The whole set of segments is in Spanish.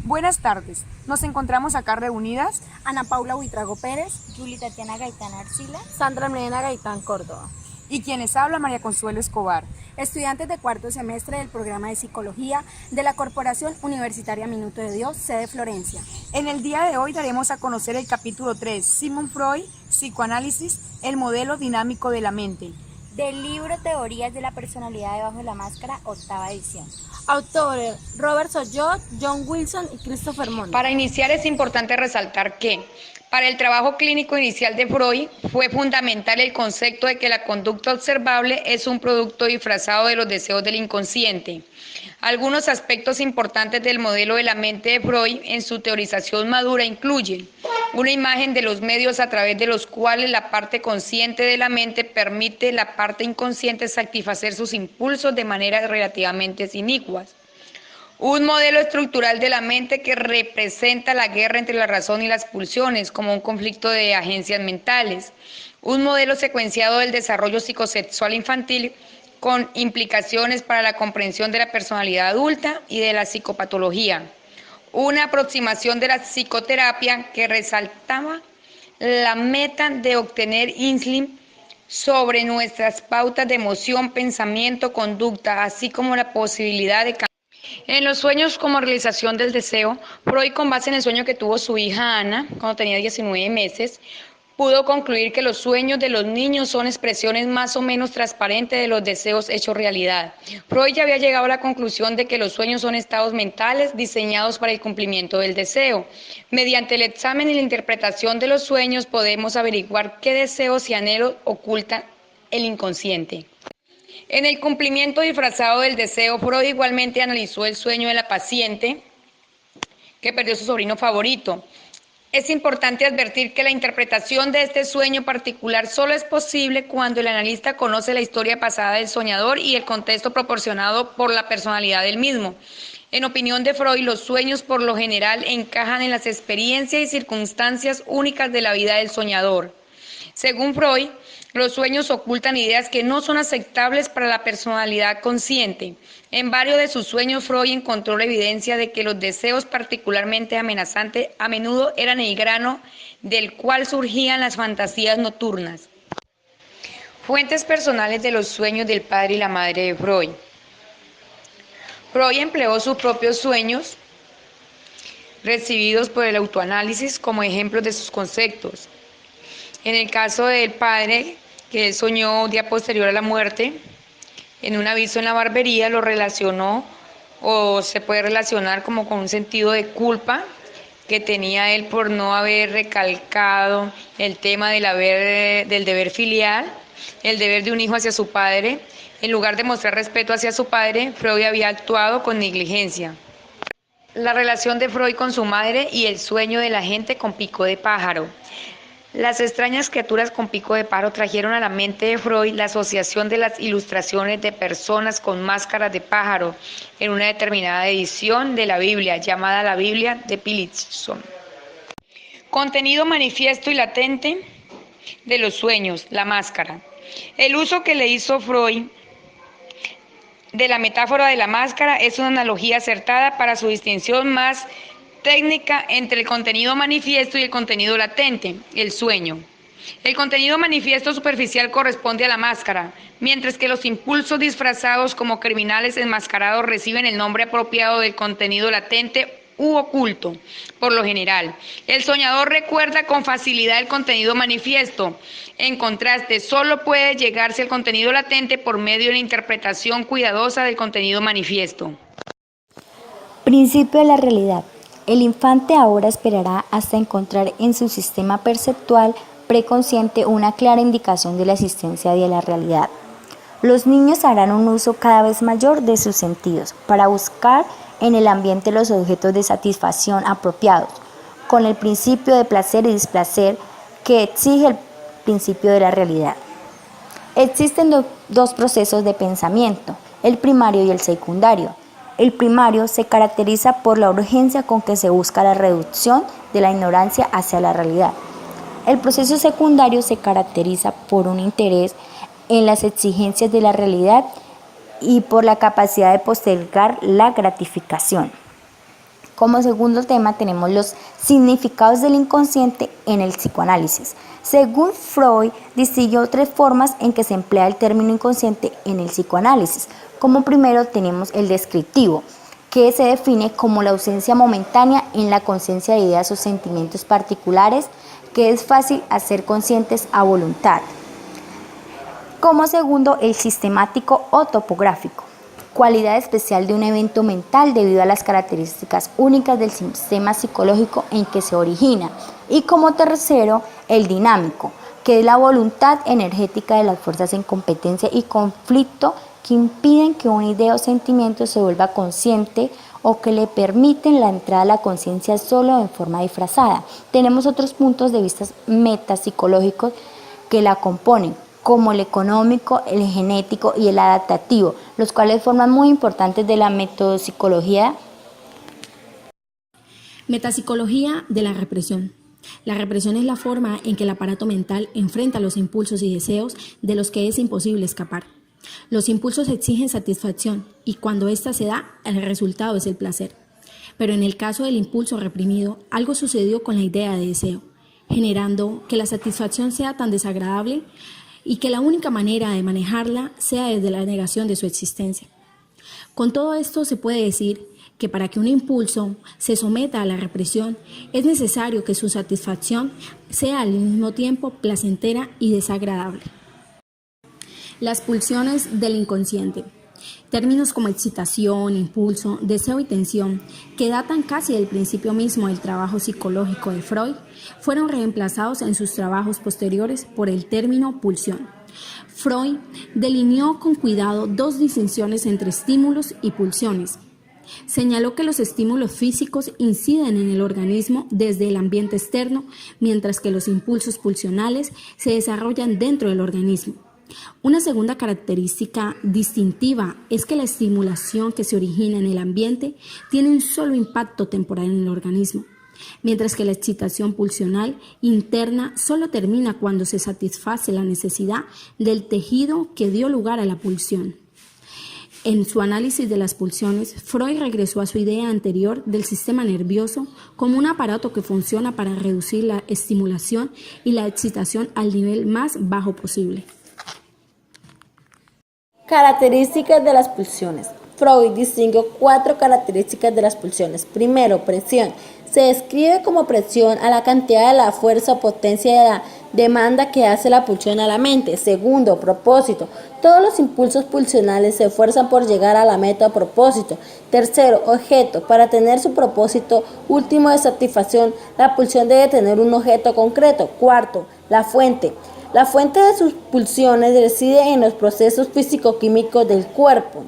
Buenas tardes. Nos encontramos acá reunidas Ana Paula Buitrago Pérez, Julie Tatiana Gaitán Arcila, Sandra Milena Gaitán Córdoba, y quienes habla María Consuelo Escobar, estudiantes de cuarto semestre del programa de Psicología de la Corporación Universitaria Minuto de Dios, sede Florencia. En el día de hoy daremos a conocer el capítulo 3, Sigmund Freud, Psicoanálisis, el modelo dinámico de la mente. del libro Teorías de la Personalidad debajo de la máscara, 8ª edición. Autores: Robert Sollot, John Wilson y Christopher Mond. Para iniciar es importante resaltar que, para el trabajo clínico inicial de Freud, fue fundamental el concepto de que la conducta observable es un producto disfrazado de los deseos del inconsciente. Algunos aspectos importantes del modelo de la mente de Freud en su teorización madura incluyen una imagen de los medios a través de los cuales la parte consciente de la mente permite a la parte inconsciente satisfacer sus impulsos de manera relativamente inicuas. Un modelo estructural de la mente que representa la guerra entre la razón y las pulsiones como un conflicto de agencias mentales. Un modelo secuenciado del desarrollo psicosexual infantil con implicaciones para la comprensión de la personalidad adulta y de la psicopatología. Una aproximación de la psicoterapia que resaltaba la meta de obtener insight sobre nuestras pautas de emoción, pensamiento, conducta, así como la posibilidad de cambiar. En los sueños como realización del deseo, Freud, con base en el sueño que tuvo su hija Ana cuando tenía 19 meses, pudo concluir que los sueños de los niños son expresiones más o menos transparentes de los deseos hechos realidad. Freud ya había llegado a la conclusión de que los sueños son estados mentales diseñados para el cumplimiento del deseo. Mediante el examen y la interpretación de los sueños podemos averiguar qué deseos y anhelos ocultan el inconsciente. En el cumplimiento disfrazado del deseo, Freud igualmente analizó el sueño de la paciente que perdió a su sobrino favorito. Es importante advertir que la interpretación de este sueño particular solo es posible cuando el analista conoce la historia pasada del soñador y el contexto proporcionado por la personalidad del mismo. En opinión de Freud, los sueños por lo general encajan en las experiencias y circunstancias únicas de la vida del soñador. Según Freud, los sueños ocultan ideas que no son aceptables para la personalidad consciente. En varios de sus sueños, Freud encontró la evidencia de que los deseos particularmente amenazantes a menudo eran el grano del cual surgían las fantasías nocturnas. Fuentes personales de los sueños del padre y la madre de Freud. Freud empleó sus propios sueños recibidos por el autoanálisis como ejemplos de sus conceptos. En el caso del padre, que él soñó un día posterior a la muerte, en un aviso en la barbería lo relacionó o se puede relacionar como con un sentido de culpa que tenía él por no haber recalcado el tema del deber filial, el deber de un hijo hacia su padre. En lugar de mostrar respeto hacia su padre, Freud había actuado con negligencia. La relación de Freud con su madre y el sueño de la gente con pico de pájaro. Las extrañas criaturas con pico de pájaro trajeron a la mente de Freud la asociación de las ilustraciones de personas con máscaras de pájaro en una determinada edición de la Biblia, llamada la Biblia de Philipson. Contenido manifiesto y latente de los sueños, la máscara. El uso que le hizo Freud de la metáfora de la máscara es una analogía acertada para su distinción más técnica entre el contenido manifiesto y el contenido latente, el sueño. El contenido manifiesto superficial corresponde a la máscara, mientras que los impulsos disfrazados como criminales enmascarados reciben el nombre apropiado del contenido latente u oculto, por lo general. El soñador recuerda con facilidad el contenido manifiesto. En contraste, solo puede llegarse al contenido latente por medio de la interpretación cuidadosa del contenido manifiesto. Principio de la realidad. El infante ahora esperará hasta encontrar en su sistema perceptual preconsciente una clara indicación de la existencia de la realidad. Los niños harán un uso cada vez mayor de sus sentidos para buscar en el ambiente los objetos de satisfacción apropiados, con el principio de placer y displacer que exige el principio de la realidad. Existen dos procesos de pensamiento, el primario y el secundario. El primario se caracteriza por la urgencia con que se busca la reducción de la ignorancia hacia la realidad. El proceso secundario se caracteriza por un interés en las exigencias de la realidad y por la capacidad de postergar la gratificación. Como segundo tema tenemos los significados del inconsciente en el psicoanálisis. Según Freud, distinguió 3 formas en que se emplea el término inconsciente en el psicoanálisis. Como primero tenemos el descriptivo, que se define como la ausencia momentánea en la conciencia de ideas o sentimientos particulares que es fácil hacer conscientes a voluntad. Como segundo, el sistemático o topográfico, cualidad especial de un evento mental debido a las características únicas del sistema psicológico en que se origina. Y como tercero, el dinámico, que es la voluntad energética de las fuerzas en competencia y conflicto que impiden que una idea o sentimiento se vuelva consciente o que le permiten la entrada a la conciencia solo en forma disfrazada. Tenemos otros puntos de vista metapsicológicos que la componen, como el económico, el genético y el adaptativo, los cuales forman muy importantes de la metapsicología. Metapsicología de la represión. La represión es la forma en que el aparato mental enfrenta los impulsos y deseos de los que es imposible escapar. Los impulsos exigen satisfacción y cuando ésta se da, el resultado es el placer. Pero en el caso del impulso reprimido, algo sucedió con la idea de deseo, generando que la satisfacción sea tan desagradable y que la única manera de manejarla sea desde la negación de su existencia. Con todo esto se puede decir que para que un impulso se someta a la represión es necesario que su satisfacción sea al mismo tiempo placentera y desagradable. Las pulsiones del inconsciente. Términos como excitación, impulso, deseo y tensión, que datan casi del principio mismo del trabajo psicológico de Freud, fueron reemplazados en sus trabajos posteriores por el término pulsión. Freud delineó con cuidado 2 distinciones entre estímulos y pulsiones. Señaló que los estímulos físicos inciden en el organismo desde el ambiente externo, mientras que los impulsos pulsionales se desarrollan dentro del organismo. Una segunda característica distintiva es que la estimulación que se origina en el ambiente tiene un solo impacto temporal en el organismo, mientras que la excitación pulsional interna solo termina cuando se satisface la necesidad del tejido que dio lugar a la pulsión. En su análisis de las pulsiones, Freud regresó a su idea anterior del sistema nervioso como un aparato que funciona para reducir la estimulación y la excitación al nivel más bajo posible. Características de las pulsiones. Freud distinguió 4 características de las pulsiones. Primero, presión. Se describe como presión a la cantidad de la fuerza o potencia de la demanda que hace la pulsión a la mente. Segundo, propósito. Todos los impulsos pulsionales se esfuerzan por llegar a la meta o propósito. Tercero, objeto. Para tener su propósito último de satisfacción, la pulsión debe tener un objeto concreto. Cuarto, la fuente. La fuente de sus pulsiones reside en los procesos físico-químicos del cuerpo.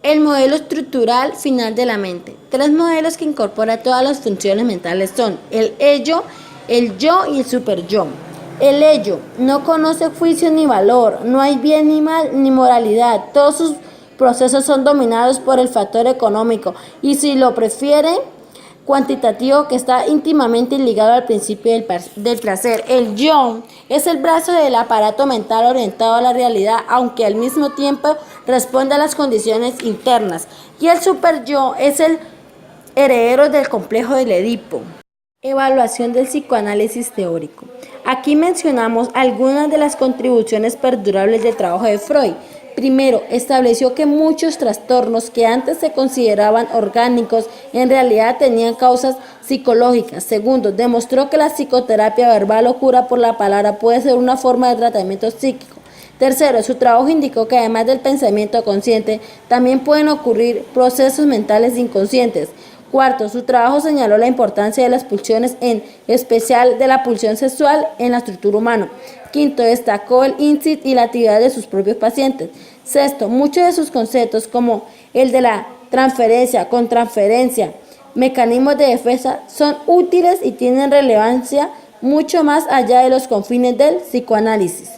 El modelo estructural final de la mente. 3 modelos que incorporan todas las funciones mentales son el ello, el yo y el superyo. El ello no conoce juicio ni valor, no hay bien ni mal ni moralidad. Todos sus procesos son dominados por el factor económico y, si lo prefieren, cuantitativo, que está íntimamente ligado al principio del placer. El yo es el brazo del aparato mental orientado a la realidad, aunque al mismo tiempo responde a las condiciones internas. Y el superyo es el heredero del complejo del Edipo. Evaluación del psicoanálisis teórico. Aquí mencionamos algunas de las contribuciones perdurables del trabajo de Freud. Primero, estableció que muchos trastornos que antes se consideraban orgánicos en realidad tenían causas psicológicas. Segundo, demostró que la psicoterapia verbal o cura por la palabra puede ser una forma de tratamiento psíquico. Tercero, su trabajo indicó que además del pensamiento consciente, también pueden ocurrir procesos mentales inconscientes. Cuarto, su trabajo señaló la importancia de las pulsiones, en especial de la pulsión sexual, en la estructura humana. Quinto, destacó el insight y la actividad de sus propios pacientes. Sexto, muchos de sus conceptos, como el de la transferencia, contranferencia, mecanismos de defensa, son útiles y tienen relevancia mucho más allá de los confines del psicoanálisis.